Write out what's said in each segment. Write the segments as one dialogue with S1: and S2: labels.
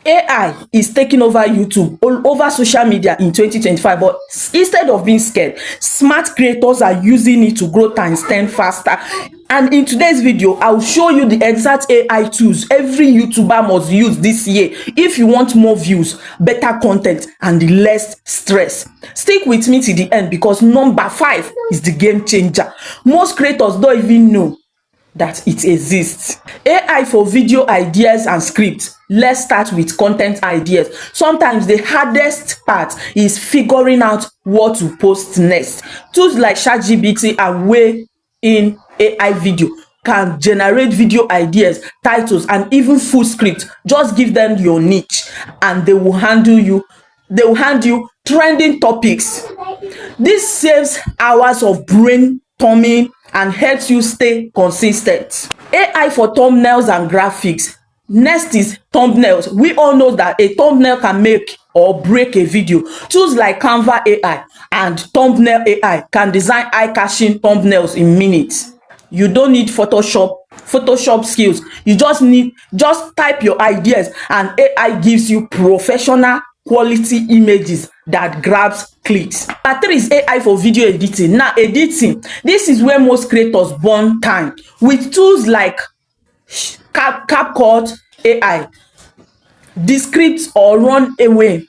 S1: AI is taking over YouTube, all over social media in 2025, but instead of being scared, smart creators are using it to grow times 10 faster. And in today's video, I'll show you the exact AI tools every YouTuber must use this year if you want more views, better content, and less stress. Stick with me till the end because number 5 is the game changer. Most creators don't even know that it exists. AI for video ideas and scripts. Let's start with content ideas. Sometimes the hardest part is figuring out what to post next. Tools like ChatGPT and Way in AI video can generate video ideas, titles, and even full script. Just give them your niche and they will hand you trending topics. This saves hours of brainstorming and helps you stay consistent. AI for thumbnails and graphics. Next is thumbnails. We all know that a thumbnail can make or break a video. Tools like Canva AI and Thumbnail AI can design eye-catching thumbnails in minutes. You don't need Photoshop skills. You just type your ideas and AI gives you professional quality images that grabs clicks. Part 3 is AI for video editing. Now, editing, this is where most creators burn time. With tools like CapCut AI, Descript or Runway,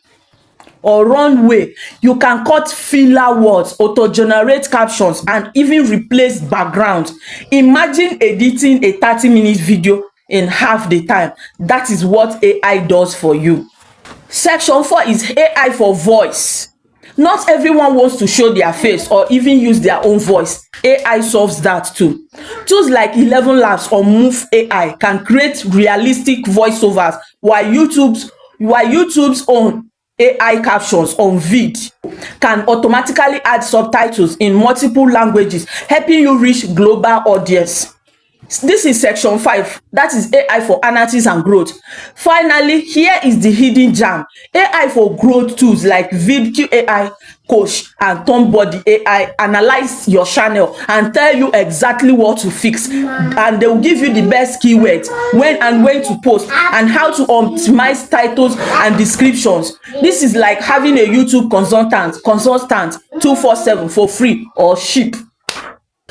S1: you can cut filler words, auto-generate captions, and even replace backgrounds. Imagine editing a 30-minute video in half the time. That is what AI does for you. Section 4 is AI for voice. Not everyone wants to show their face or even use their own voice. AI solves that too. Tools like ElevenLabs or Murf AI can create realistic voiceovers, while YouTube's own AI captions on vid can automatically add subtitles in multiple languages, helping you reach global audience. This is section 5. That is AI for analytics and growth. Finally, here is the hidden gem. AI for growth tools like vidIQ AI, Coach, and TubeBuddy AI analyze your channel and tell you exactly what to fix. And they will give you the best keywords, when to post, and how to optimize titles and descriptions. This is like having a YouTube consultant 247 for free or cheap.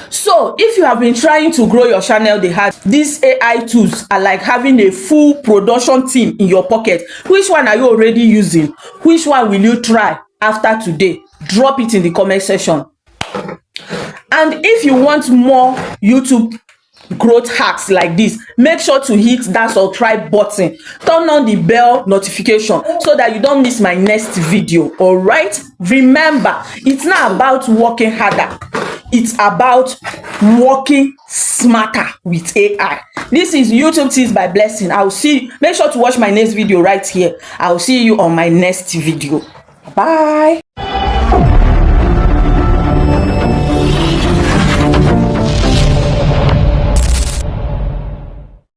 S1: So if you have been trying to grow your channel the hard, these AI tools are like having a full production team in your pocket. Which one are you already using? Which one will you try after today? Drop it in the comment section. And if you want more YouTube growth hacks like this, make sure to hit that subscribe button, turn on the bell notification so that you don't miss my next video. All right, remember, it's not about working harder, it's about working smarter with AI. This is YouTube Tips by Blessing. I'll see you. Make sure to watch my next video right here. I'll see you on my next video. Bye.